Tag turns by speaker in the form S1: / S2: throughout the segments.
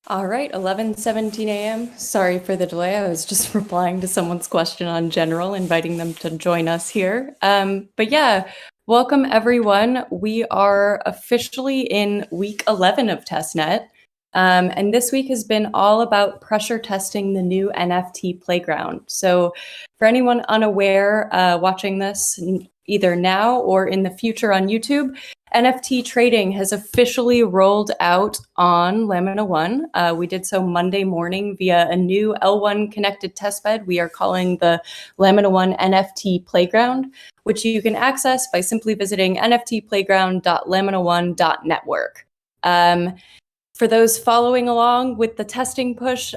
S1: All right, 11:17 a.m. Sorry for the delay. I was just replying to someone's question on general, inviting them to join us here. But yeah, welcome everyone. We are officially in week 11 of Testnet. And this week has been all about pressure testing the new NFT Playground. So for anyone unaware watching this either now or in the future on YouTube, NFT trading has officially rolled out on Lamina1. We did so Monday morning via a new L1 connected testbed we are calling the Lamina1 NFT Playground, which you can access by simply visiting nftplayground.lamina1.network. For those following along with the testing push,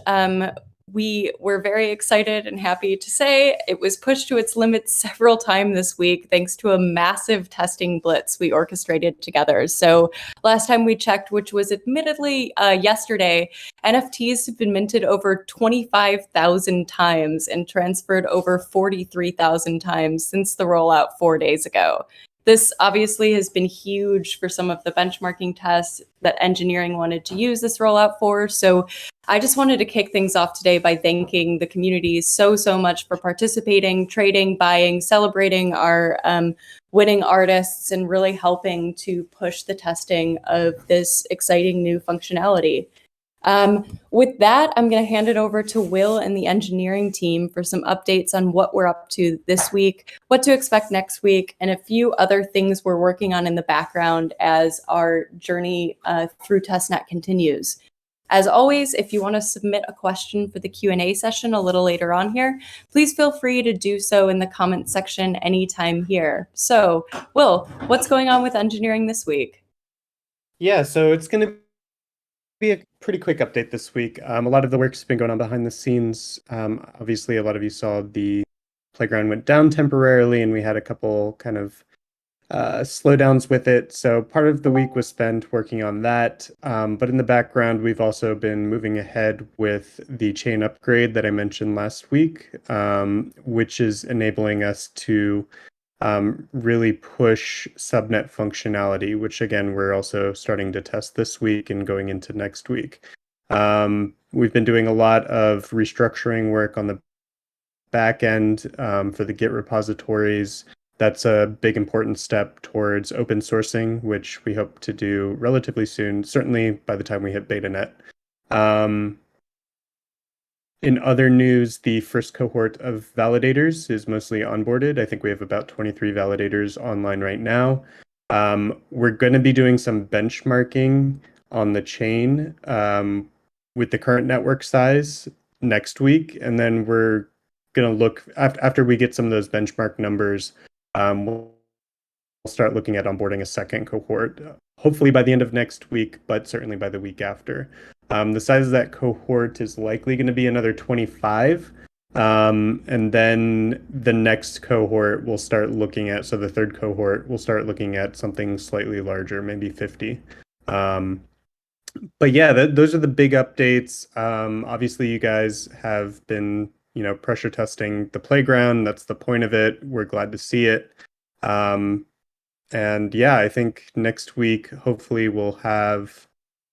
S1: we were very excited and happy to say it was pushed to its limits several times this week thanks to a massive testing blitz we orchestrated together. So last time we checked, which was admittedly yesterday, NFTs have been minted over 25,000 times and transferred over 43,000 times since the rollout 4 days ago. This obviously has been huge for some of the benchmarking tests that engineering wanted to use this rollout for. So I just wanted to kick things off today by thanking the community so much for participating, trading, buying, celebrating our winning artists, and really helping to push the testing of this exciting new functionality. With that, I'm going to hand it over to Will and the engineering team for some updates on what we're up to this week, what to expect next week, and a few other things we're working on in the background as our journey through Testnet continues. As always, if you want to submit a question for the Q&A session a little later on here, please feel free to do so in the comments section anytime here. So, Will, what's going on with engineering this week?
S2: Yeah, so it's going to be a pretty quick update this week. A lot of the work's been going on behind the scenes. Obviously, a lot of you saw the playground went down temporarily, and we had a couple kind of slowdowns with it. So part of the week was spent working on that. But in the background, we've also been moving ahead with the chain upgrade that I mentioned last week, which is enabling us to really push subnet functionality, which again, we're also starting to test this week and going into next week. We've been doing a lot of restructuring work on the back end for the Git repositories. That's a big important step towards open sourcing, which we hope to do relatively soon, certainly by the time we hit beta net. In other news, the first cohort of validators is mostly onboarded. I think we have about 23 validators online right now. We're going to be doing some benchmarking on the chain with the current network size next week. And then we're going to look, after we get some of those benchmark numbers, we'll start looking at onboarding a second cohort, hopefully by the end of next week, but certainly by the week after. The size of that cohort is likely going to be another 25. And then the next cohort we'll start looking at, so the third cohort, we'll start looking at something slightly larger, maybe 50. But yeah, those are the big updates. Obviously, you guys have been, pressure testing the playground. That's the point of it. We're glad to see it. And yeah, I think next week, hopefully we'll have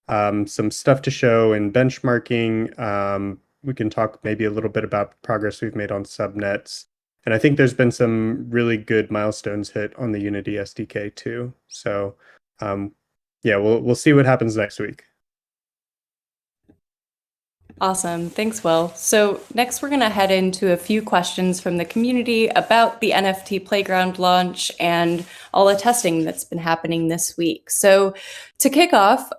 S2: some stuff to show in benchmarking. We can talk maybe a little bit about progress we've made on subnets. And I think there's been some really good milestones hit on the Unity SDK too. So yeah, we'll see what happens next week.
S1: Awesome. Thanks, Will. So next we're going to head into a few questions from the community about the NFT Playground launch and all the testing that's been happening this week. So to kick off,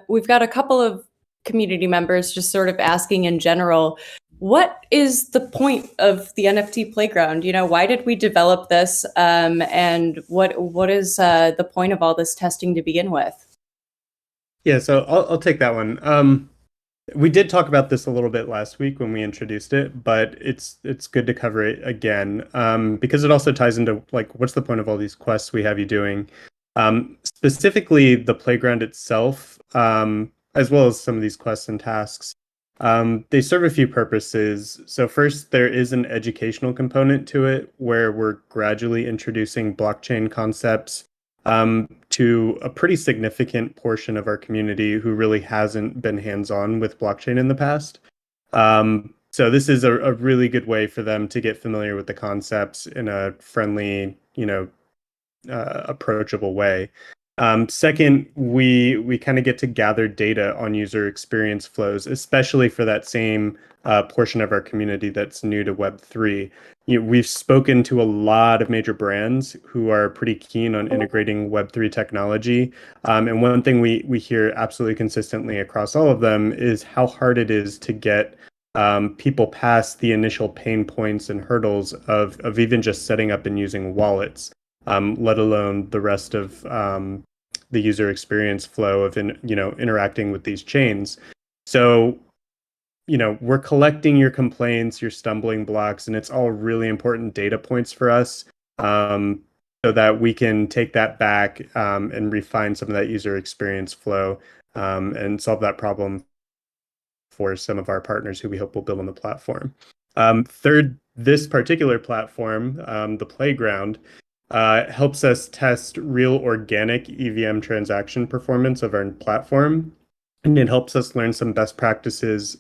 S1: we've got a couple of community members just sort of asking in general, what is the point of the NFT Playground? Why did we develop this? And what is the point of all this testing to begin with?
S2: Yeah, so I'll take that one. We did talk about this a little bit last week when we introduced it, but it's good to cover it again because it also ties into what's the point of all these quests we have you doing? Specifically, the playground itself, as well as some of these quests and tasks. They serve a few purposes. So first, there is an educational component to it where we're gradually introducing blockchain concepts to a pretty significant portion of our community who really hasn't been hands-on with blockchain in the past. So this is a really good way for them to get familiar with the concepts in a friendly, approachable way. Second, we kind of get to gather data on user experience flows, especially for that same portion of our community that's new to Web3. We've spoken to a lot of major brands who are pretty keen on integrating Web3 technology. And one thing we hear absolutely consistently across all of them is how hard it is to get people past the initial pain points and hurdles of even just setting up and using wallets. Let alone the rest of the user experience flow of interacting with these chains. So, we're collecting your complaints, your stumbling blocks, and it's all really important data points for us, so that we can take that back and refine some of that user experience flow and solve that problem for some of our partners who we hope will build on the platform. Third, this particular platform, the Playground, helps us test real organic EVM transaction performance of our platform, and it helps us learn some best practices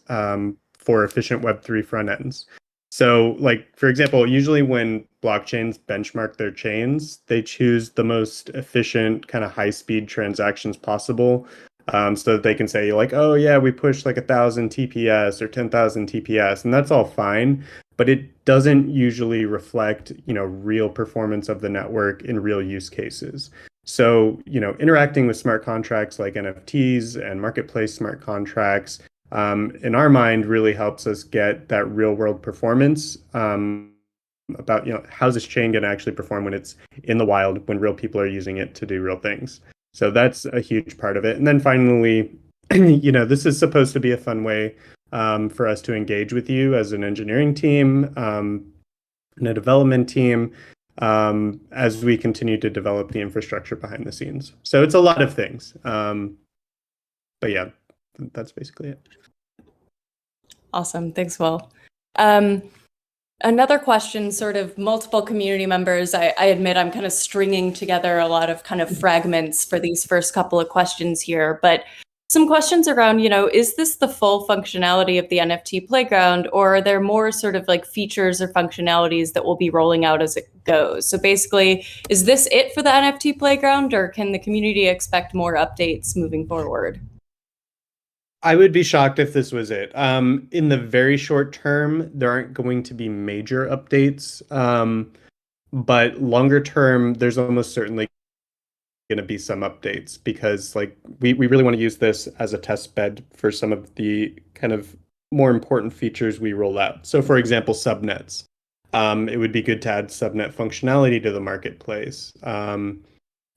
S2: for efficient Web3 front ends. So, like, for example, usually when blockchains benchmark their chains, they choose the most efficient kind of high-speed transactions possible, so that they can say, like, oh yeah, we pushed like 1,000 TPS or 10,000 TPS, and that's all fine. But it doesn't usually reflect, real performance of the network in real use cases. So, interacting with smart contracts like NFTs and marketplace smart contracts, in our mind, really helps us get that real world performance about, how's this chain going to actually perform when it's in the wild, when real people are using it to do real things. So that's a huge part of it. And then finally, this is supposed to be a fun way for us to engage with you as an engineering team and a development team as we continue to develop the infrastructure behind the scenes. So it's a lot of things. But yeah, that's basically it.
S1: Awesome. Thanks, Will. Another question, sort of multiple community members. I admit I'm kind of stringing together a lot of kind of fragments for these first couple of questions here, but some questions around, is this the full functionality of the NFT Playground, or are there more sort of like features or functionalities that will be rolling out as it goes? So basically, is this it for the NFT Playground, or can the community expect more updates moving forward?
S2: I would be shocked if this was it. In the very short term, there aren't going to be major updates. But longer term, there's almost certainly going to be some updates, because like we really want to use this as a test bed for some of the kind of more important features we roll out. So for example, subnets. It would be good to add subnet functionality to the marketplace.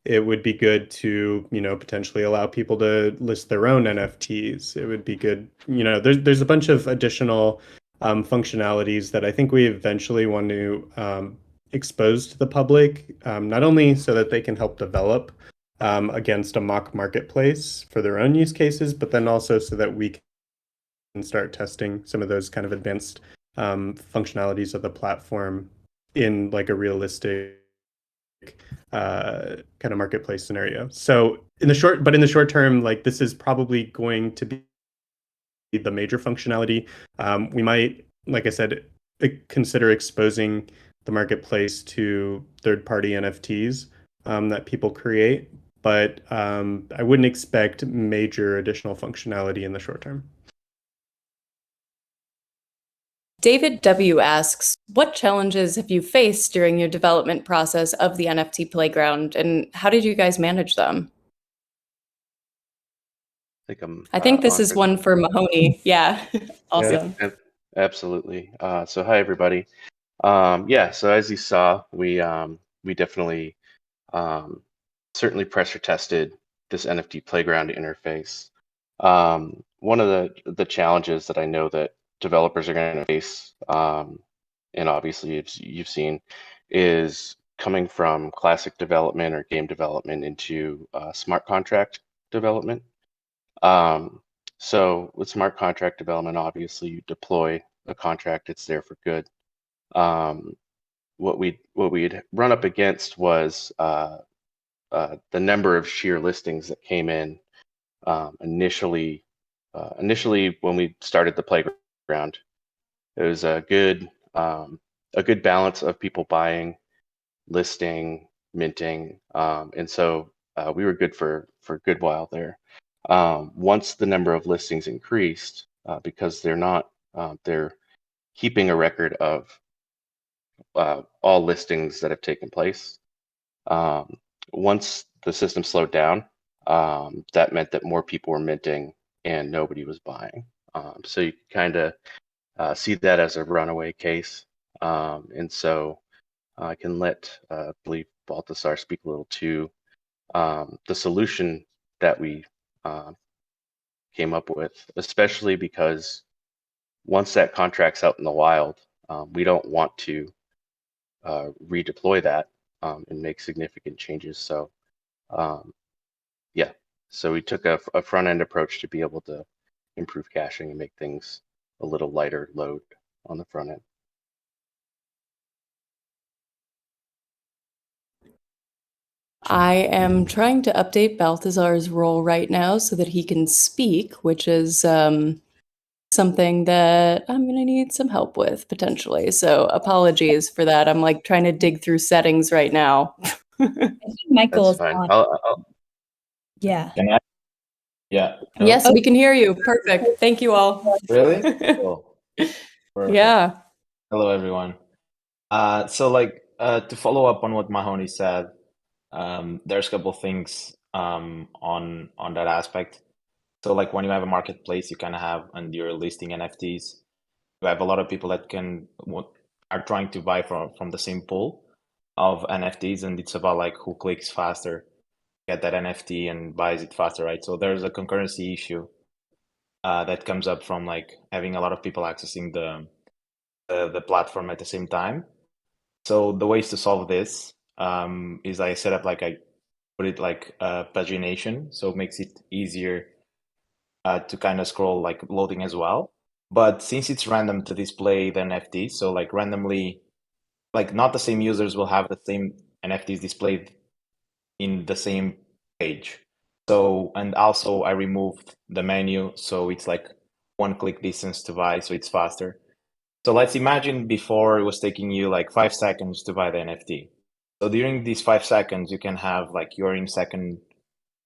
S2: It would be good to, potentially allow people to list their own NFTs. It would be good, there's a bunch of additional functionalities that I think we eventually want to expose to the public, not only so that they can help develop against a mock marketplace for their own use cases, but then also so that we can start testing some of those kind of advanced functionalities of the platform in like a realistic kind of marketplace scenario. So in the short term, like this is probably going to be the major functionality. We might, like I said, consider exposing the marketplace to third-party NFTs that people create, but I wouldn't expect major additional functionality in the short term.
S1: David W. asks, what challenges have you faced during your development process of the NFT Playground, and how did you guys manage them? I think this is one for Mahoney. Yeah, awesome.
S3: Yeah, absolutely. So hi, everybody. Yeah, so as you saw, we definitely certainly pressure tested this NFT Playground interface. One of the challenges that I know that developers are going to face, and obviously you've seen, is coming from classic development or game development into smart contract development. So with smart contract development, obviously you deploy a contract, it's there for good. What we'd run up against was the number of sheer listings that came in initially when we started the playground. It was a good balance of people buying, listing, minting, and so we were good for a good while there. Once the number of listings increased, because they're keeping a record of all listings that have taken place. Once the system slowed down, that meant that more people were minting and nobody was buying. So you kind of see that as a runaway case. And so I can let, I believe, Baltasar speak a little to the solution that we came up with, especially because once that contract's out in the wild, we don't want to redeploy that and make significant changes. So yeah, so we took a front end approach to be able to improve caching and make things a little lighter load on the front end.
S1: I am trying to update Balthazar's role right now so that he can speak, which is something that I'm going to need some help with potentially. So apologies for that. I'm like trying to dig through settings right now.
S4: I think Michael is
S3: That's fine.
S4: on. Yeah.
S5: Can I? Yeah. No?
S1: Yes, we can hear you. Perfect. Thank you all.
S5: Really? Cool. Perfect.
S1: Yeah.
S5: Hello, everyone. So to follow up on what Mahoney said, there's a couple of things on that aspect. So like when you have a marketplace, you kind of have, and you're listing NFTs, you have a lot of people that are trying to buy from the same pool of NFTs, and it's about like who clicks faster, get that NFT and buys it faster, right? So there's a concurrency issue that comes up from like having a lot of people accessing the platform at the same time. So the ways to solve this is I set up I put it like pagination, so it makes it easier to kind of scroll like loading as well. But since it's random to display the NFT, so like randomly, like not the same users will have the same NFTs displayed in the same page. So, and also I removed the menu, so it's like one click distance to buy, so it's faster. So let's imagine before it was taking you like 5 seconds to buy the NFT. So during these 5 seconds, you can have like you're in second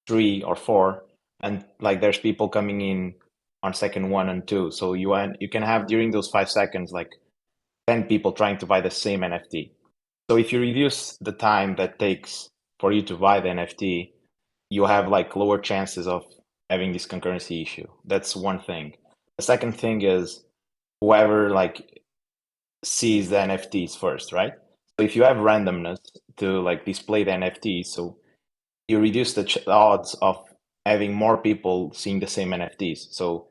S5: 3 or 4, and like there's people coming in on second 1 and 2. So you can have during those 5 seconds like 10 people trying to buy the same NFT. So if you reduce the time that takes for you to buy the NFT, you have like lower chances of having this concurrency issue. That's one thing. The second thing is whoever like sees the NFTs first, right? So if you have randomness to like display the NFTs, so you reduce the odds of having more people seeing the same NFTs. So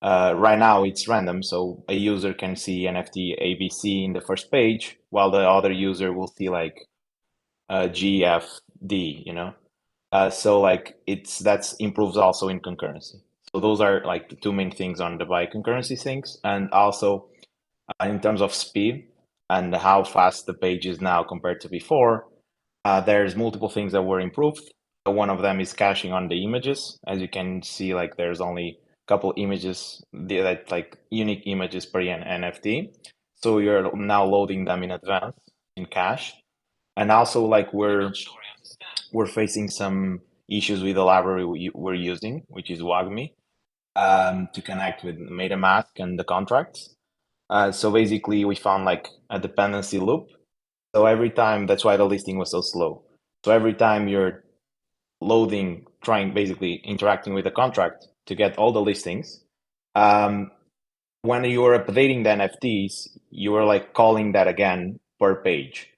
S5: right now it's random, so a user can see NFT ABC in the first page, while the other user will see like GFD, you know? So like that improves also in concurrency. So those are like the two main things on the buy concurrency things. And also in terms of speed and how fast the page is now compared to before, there's multiple things that were improved. One of them is caching on the images. As you can see, like there's only a couple images that like unique images per NFT. So you're now loading them in advance in cache. And also like we're facing some issues with the library we're using, which is WAGMI, to connect with MetaMask and the contracts. So basically we found like a dependency loop. So every time, that's why the listing was so slow. So every time you're loading, basically interacting with the contract to get all the listings, when you are updating the NFTs, you are like calling that again per page.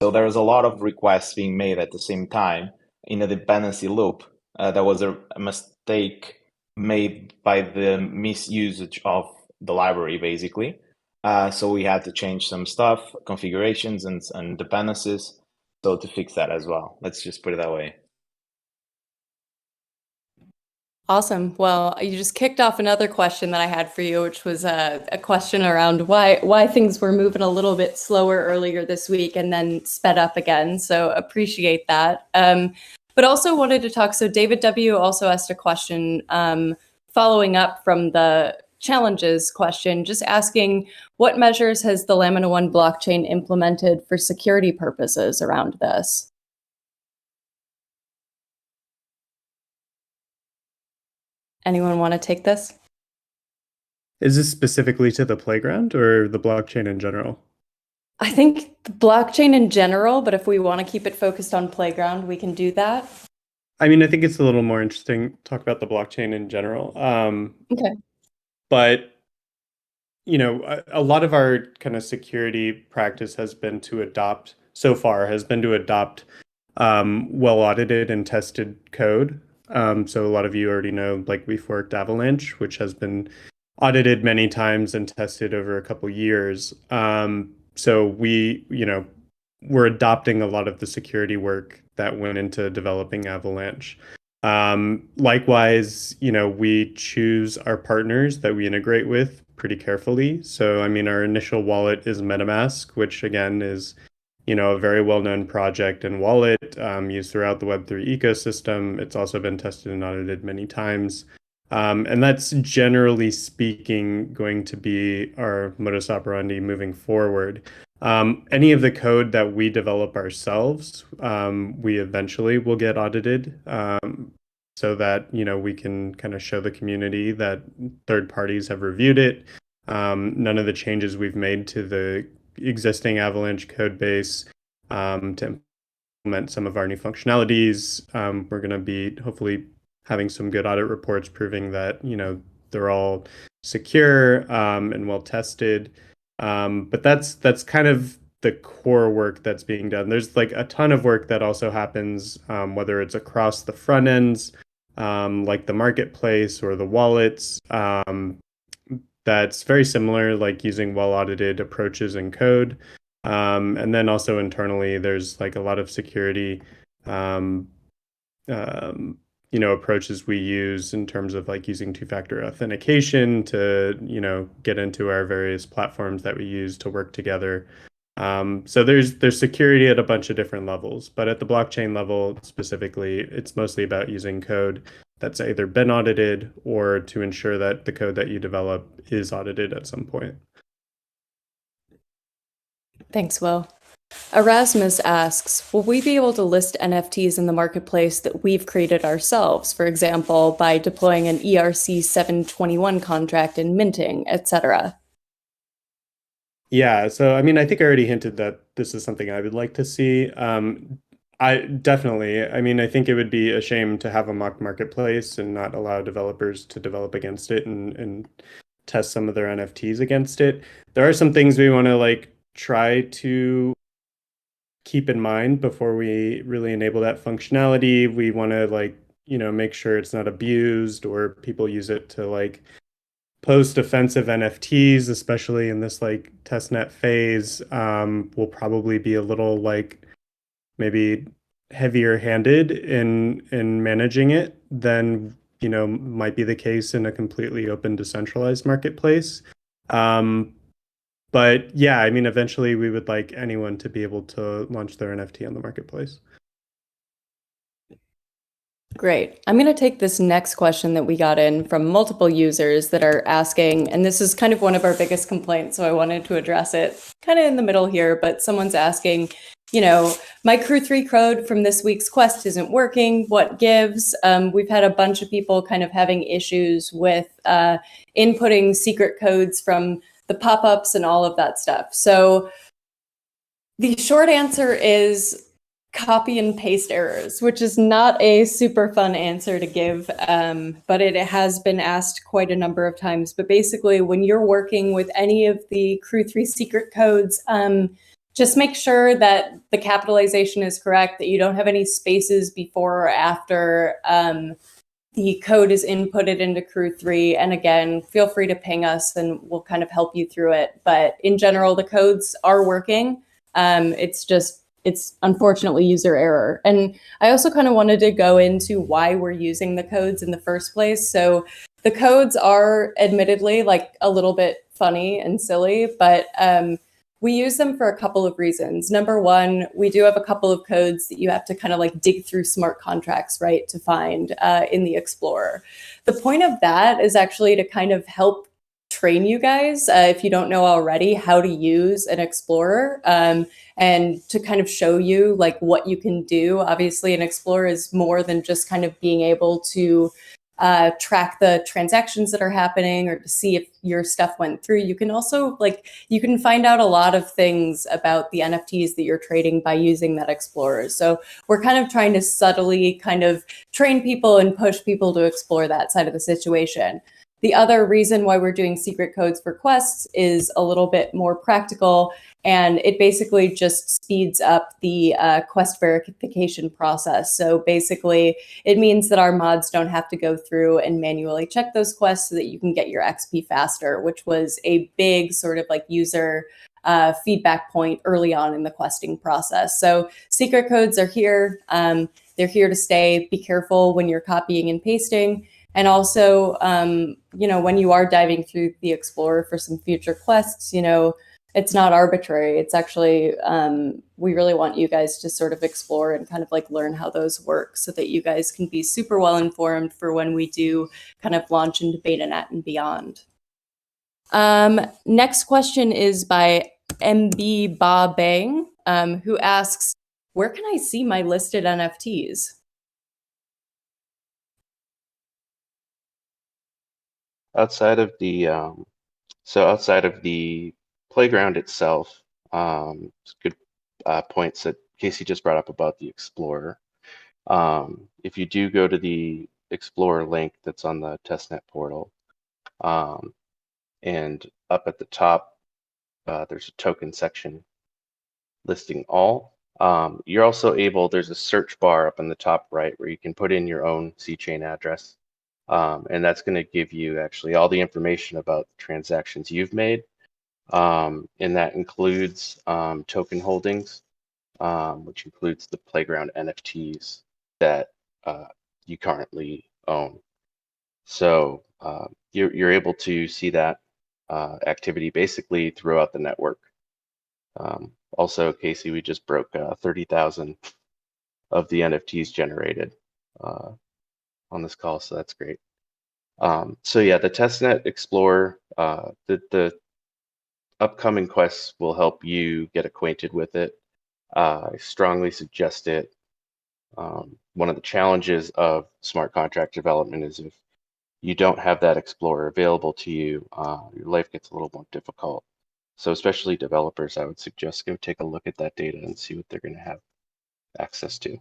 S5: So there was a lot of requests being made at the same time in a dependency loop. There was a mistake made by the misusage of the library, basically. So we had to change some stuff, configurations and dependencies, so to fix that as well. Let's just put it that way.
S1: Awesome. Well, you just kicked off another question that I had for you, which was a question around why things were moving a little bit slower earlier this week and then sped up again. So appreciate that. but also wanted to talk. So David W. also asked a question following up from the challenges question, just asking what measures has the Lamina1 blockchain implemented for security purposes around this? Anyone want to take this?
S2: Is this specifically to the playground or the blockchain in general?
S1: I think the blockchain in general, but if we want to keep it focused on Playground, we can do that.
S2: I mean, I think it's a little more interesting to talk about the blockchain in general.
S1: Okay.
S2: But, you know, a lot of our kind of security practice has been to adopt, so far, has been to adopt well audited and tested code. So a lot of you already know, like, we forked Avalanche, which has been audited many times and tested over a couple years. So we, you know, we're adopting a lot of the security work that went into developing Avalanche. Likewise, you know, we choose our partners that we integrate with pretty carefully. So, I mean, our initial wallet is MetaMask, which again is, you know, a very well-known project and wallet used throughout the Web3 ecosystem. It's also been tested and audited many times. And that's generally speaking going to be our modus operandi moving forward. Any of the code that we develop ourselves, we eventually will get audited so that, you know, we can kind of show the community that third parties have reviewed it. None of the changes we've made to the existing Avalanche code base to implement some of our new functionalities. We're going to be hopefully having some good audit reports proving that, you know, they're all secure and well tested. But that's kind of the core work that's being done. There's like a ton of work that also happens, whether it's across the front ends, like the marketplace or the wallets, that's very similar, like using well-audited approaches and code. And then also internally, there's like a lot of security, you know, approaches we use in terms of like using two-factor authentication to, you know, get into our various platforms that we use to work together. So there's security at a bunch of different levels, but at the blockchain level specifically, it's mostly about using code that's either been audited or to ensure that the code that you develop is audited at some point.
S1: Thanks, Will. Erasmus asks, will we be able to list NFTs in the marketplace that we've created ourselves, for example, by deploying an ERC 721 contract and minting, etc.?
S2: Yeah, so I mean, I think I already hinted that this is something I would like to see. I mean, I think it would be a shame to have a mock marketplace and not allow developers to develop against it and test some of their NFTs against it. There are some things we want to like try to keep in mind before we really enable that functionality. We want to like, you know, make sure it's not abused or people use it to like post offensive NFTs, especially in this like testnet phase. Will probably be a little like maybe heavier handed in managing it than, you know, might be the case in a completely open decentralized marketplace. But yeah, I mean, eventually we would like anyone to be able to launch their NFT on the marketplace.
S1: Great. I'm going to take this next question that we got in from multiple users that are asking, and this is kind of one of our biggest complaints, so I wanted to address it kind of in the middle here, but someone's asking, you know, my Crew 3 code from this week's quest isn't working. What gives? We've had a bunch of people kind of having issues with inputting secret codes from the pop-ups and all of that stuff. So the short answer is copy and paste errors, which is not a super fun answer to give, but it has been asked quite a number of times. But basically, when you're working with any of the Crew 3 secret codes, just make sure that the capitalization is correct, that you don't have any spaces before or after the code is inputted into Crew 3. And again, feel free to ping us and we'll kind of help you through it. But in general, the codes are working. It's unfortunately user error. And I also kind of wanted to go into why we're using the codes in the first place. So the codes are admittedly like a little bit funny and silly, but we use them for a couple of reasons. Number one, we do have a couple of codes that you have to kind of like dig through smart contracts, right, to find in the Explorer. The point of that is actually to kind of help train you guys, if you don't know already, how to use an Explorer, and to kind of show you like what you can do. Obviously, an Explorer is more than just kind of being able to track the transactions that are happening or to see if your stuff went through. You can also you can find out a lot of things about the NFTs that you're trading by using that Explorer. So we're kind of trying to subtly kind of train people and push people to explore that side of the situation. The other reason why we're doing secret codes for quests is a little bit more practical, and it basically just speeds up the quest verification process. So basically, it means that our mods don't have to go through and manually check those quests so that you can get your XP faster, which was a big sort of like user feedback point early on in the questing process. So secret codes are here. They're here to stay. Be careful when you're copying and pasting. And also, when you are diving through the Explorer for some future quests, it's not arbitrary. It's actually, we really want you guys to sort of explore and kind of like learn how those work so that you guys can be super well informed for when we do kind of launch into BetaNet and beyond. Next question is by MB Ba Bang, who asks, where can I see my listed NFTs?
S3: Outside of the playground itself, good points that Casey just brought up about the Explorer. If you do go to the Explorer link that's on the Testnet portal, and up at the top, there's a token section listing all. You're also able, there's a search bar up in the top right where you can put in your own C-chain address. And that's going to give you actually all the information about the transactions you've made. And that includes token holdings, which includes the Playground NFTs that you currently own. So you're able to see that activity basically throughout the network. Also, Casey, we just broke 30,000 of the NFTs generated on this call, so that's great. So yeah, the Testnet Explorer, the upcoming quests will help you get acquainted with it. I strongly suggest it. One of the challenges of smart contract development is if you don't have that Explorer available to you, your life gets a little more difficult. So especially developers, I would suggest go take a look at that data and see what they're going to have access to.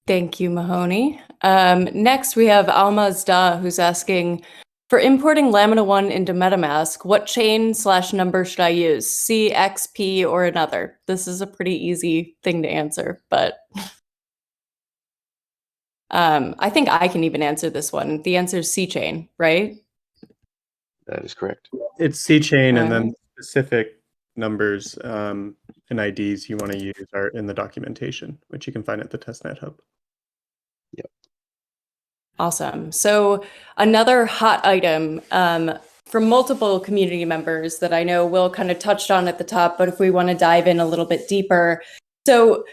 S1: Thank you, Mahoney. Next, we have Almazda, who's asking, for importing Lamina1 into MetaMask, what chain/number should I use? C, X, P, or another? This is a pretty easy thing to answer, but I think I can even answer this one. The answer is C chain, right?
S3: That is correct.
S2: It's C-chain, and then specific numbers and IDs you want to use are in the documentation, which you can find at the Testnet Hub.
S3: Yep.
S1: Awesome. So another hot item from multiple community members that I know Will kind of touched on at the top, but if we want to dive in a little bit deeper. So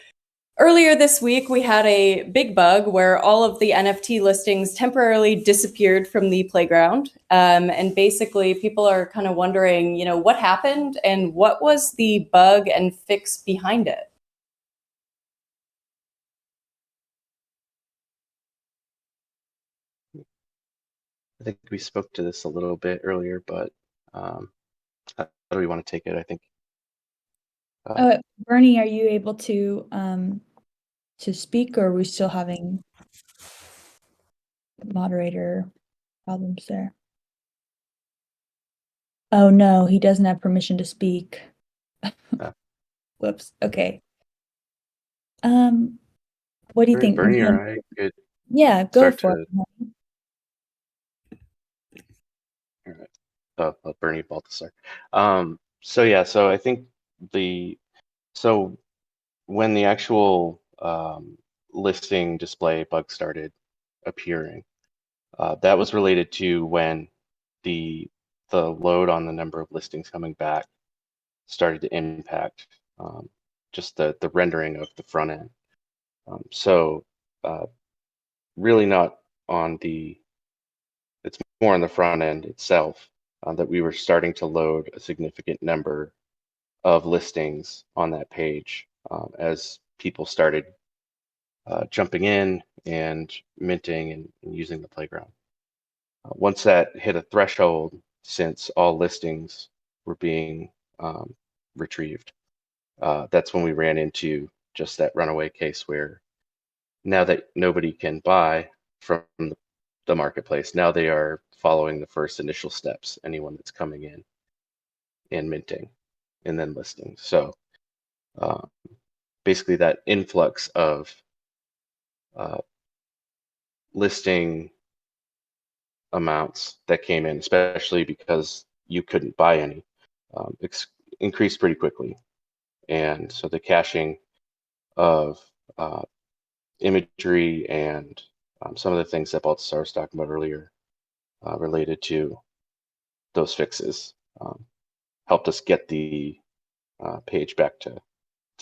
S1: earlier this week, we had a big bug where all of the NFT listings temporarily disappeared from the playground. And basically, people are kind of wondering, what happened and what was the bug and fix behind it?
S3: I think we spoke to this a little bit earlier, but how do we want to take it? I think.
S4: Bernie, are you able to speak, or are we still having moderator problems there? Oh no, he doesn't have permission to speak. Whoops. Okay. What do you think?
S3: Bernie or I could.
S4: Yeah, go for it.
S3: All right. Bernie Baltasar. So yeah, so I think when the actual listing display bug started appearing, That was related to when the load on the number of listings coming back started to impact just the rendering of the front end. So really not on the, it's more on the front end itself that we were starting to load a significant number of listings on that page as people started jumping in and minting and using the playground. Once that hit a threshold, since all listings were being retrieved, that's when we ran into just that runaway case where now that nobody can buy from the marketplace, now they are following the first initial steps, anyone that's coming in and minting and then listing. So basically that influx of listing amounts that came in, especially because you couldn't buy any, increased pretty quickly. And so the caching of imagery and some of the things that Baltasar was talking about earlier related to those fixes helped us get the page back to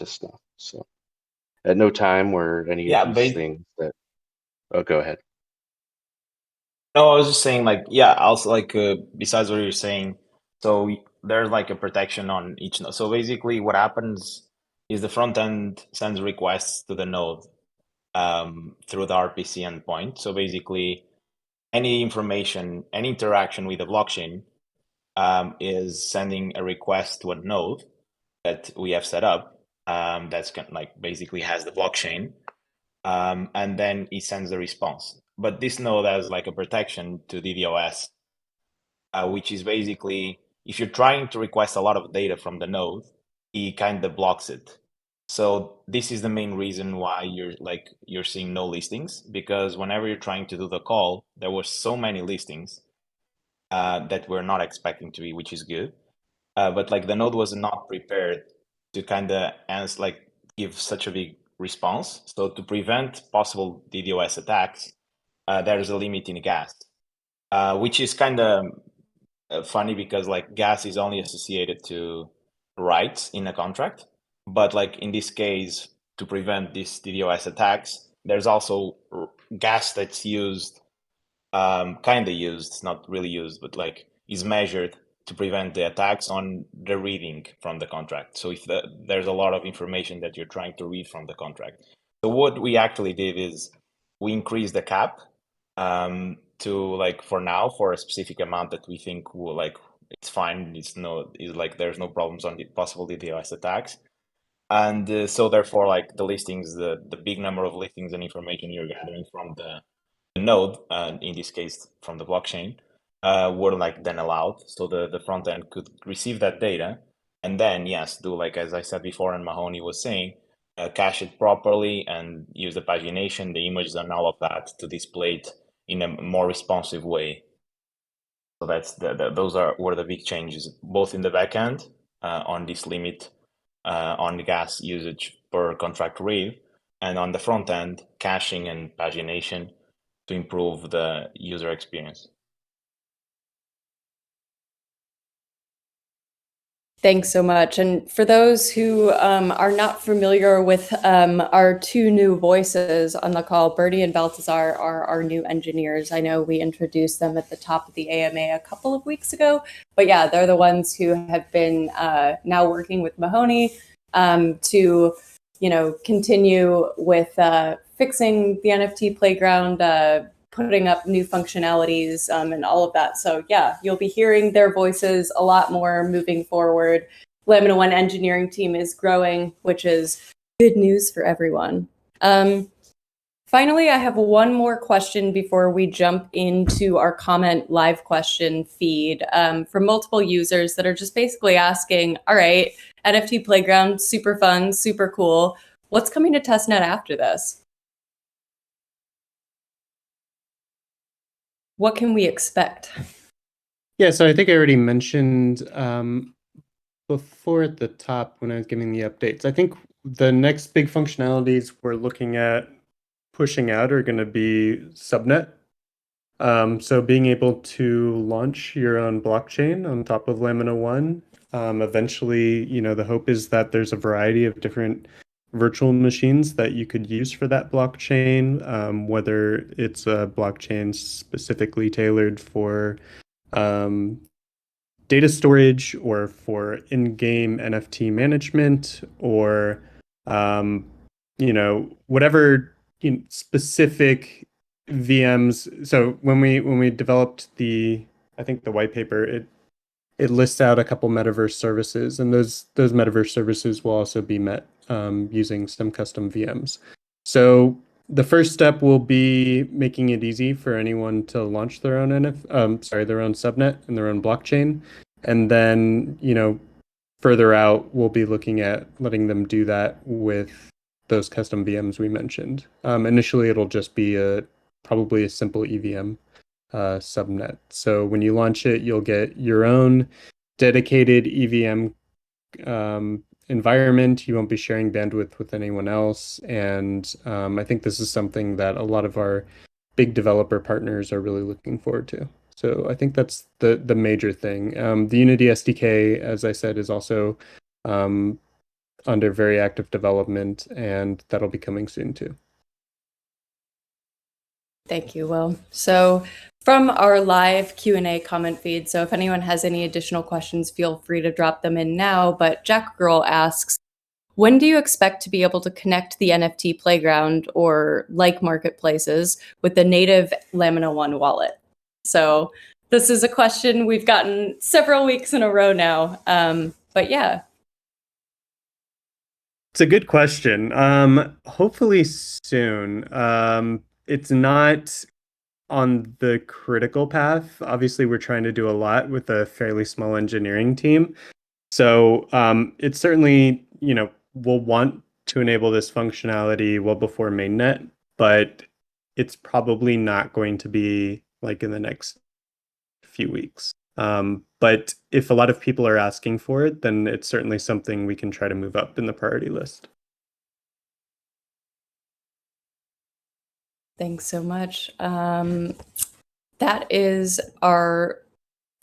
S3: snuff. So at no time were any of these things that, oh, go ahead.
S5: No, I was just saying, like, yeah, also, like, besides what you're saying, so there's like a protection on each node. So basically what happens is the front end sends requests to the node through the RPC endpoint. So basically any information, any interaction with the blockchain is sending a request to a node that we have set up that's like basically has the blockchain. And then it sends the response. But this node has like a protection to DDoS, which is basically if you're trying to request a lot of data from the node, it kind of blocks it. So this is the main reason why you're seeing no listings, because whenever you're trying to do the call, there were so many listings that we're not expecting to be, which is good. But like the node was not prepared to kind of answer, like give such a big response. So to prevent possible DDoS attacks, there's a limit in gas, which is kind of funny because like gas is only associated to rights in a contract. But like in this case, to prevent these DDoS attacks, there's also gas that's used, kind of used, not really used, but like is measured to prevent the attacks on the reading from the contract. So if there's a lot of information that you're trying to read from the contract. So what we actually did is we increased the cap to like for now for a specific amount that we think will like it's fine. It's like there's no problems on the possible DDoS attacks. And so therefore like the listings, the big number of listings and information you're gathering from the node, in this case from the blockchain, were like then allowed, so the front end could receive that data and then yes, do like as I said before and Mahoney was saying, cache it properly and use the pagination, the images and all of that to display it in a more responsive way. So that's those were the big changes, both in the backend on this limit on the gas usage per contract read, and on the front end caching and pagination to improve the user experience.
S1: Thanks so much. And for those who are not familiar with our two new voices on the call, Bertie and Baltasar are our new engineers. I know we introduced them at the top of the AMA a couple of weeks ago, but yeah, they're the ones who have been now working with Mahoney to, continue with fixing the NFT Playground, putting up new functionalities and all of that. So yeah, you'll be hearing their voices a lot more moving forward. Lamina1 engineering team is growing, which is good news for everyone. Finally, I have one more question before we jump into our comment live question feed from multiple users that are just basically asking, all right, NFT Playground, super fun, super cool. What's coming to Testnet after this? What can we expect?
S2: Yeah, so I think I already mentioned before at the top when I was giving the updates. I think the next big functionalities we're looking at pushing out are going to be subnet. So being able to launch your own blockchain on top of Lamina1, eventually, the hope is that there's a variety of different virtual machines that you could use for that blockchain, whether it's a blockchain specifically tailored for data storage or for in-game NFT management or whatever specific VMs. So when we developed I think the white paper, it lists out a couple metaverse services, and those metaverse services will also be met using some custom VMs. So the first step will be making it easy for anyone to launch their own their own subnet and their own blockchain, and then further out we'll be looking at letting them do that with those custom VMs we mentioned. Initially, it'll just be probably a simple EVM subnet. So when you launch it, you'll get your own dedicated EVM environment. You won't be sharing bandwidth with anyone else. And I think this is something that a lot of our big developer partners are really looking forward to. So I think that's the major thing. The Unity SDK, as I said, is also under very active development, and that'll be coming soon too.
S1: Thank you, Will. So from our live Q&A comment feed, so if anyone has any additional questions, feel free to drop them in now. But Jack Girl asks, when do you expect to be able to connect the NFT Playground or like marketplaces with the native Lamina1 wallet? So this is a question we've gotten several weeks in a row now. But yeah.
S2: It's a good question. Hopefully soon. It's not on the critical path. Obviously, we're trying to do a lot with a fairly small engineering team. So it's certainly, we'll want to enable this functionality well before mainnet, but it's probably not going to be like in the next few weeks. But if a lot of people are asking for it, then it's certainly something we can try to move up in the priority list.
S1: Thanks so much. That is our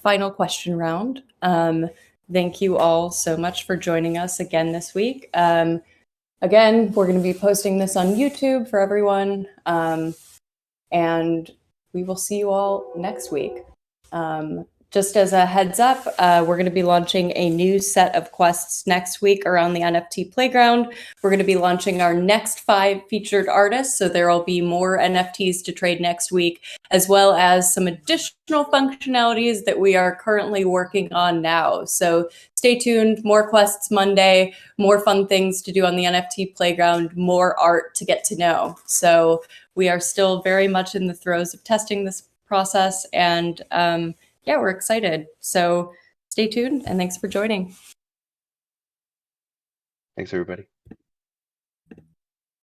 S1: final question round. Thank you all so much for joining us again this week. Again, we're going to be posting this on YouTube for everyone, and we will see you all next week. Just as a heads up, we're going to be launching a new set of quests next week around the NFT Playground. We're going to be launching our next 5 featured artists, so there will be more NFTs to trade next week, as well as some additional functionalities that we are currently working on now. So stay tuned, more quests Monday, more fun things to do on the NFT Playground, more art to get to know. So we are still very much in the throes of testing this process, and yeah, we're excited. So stay tuned and thanks for joining.
S3: Thanks, everybody.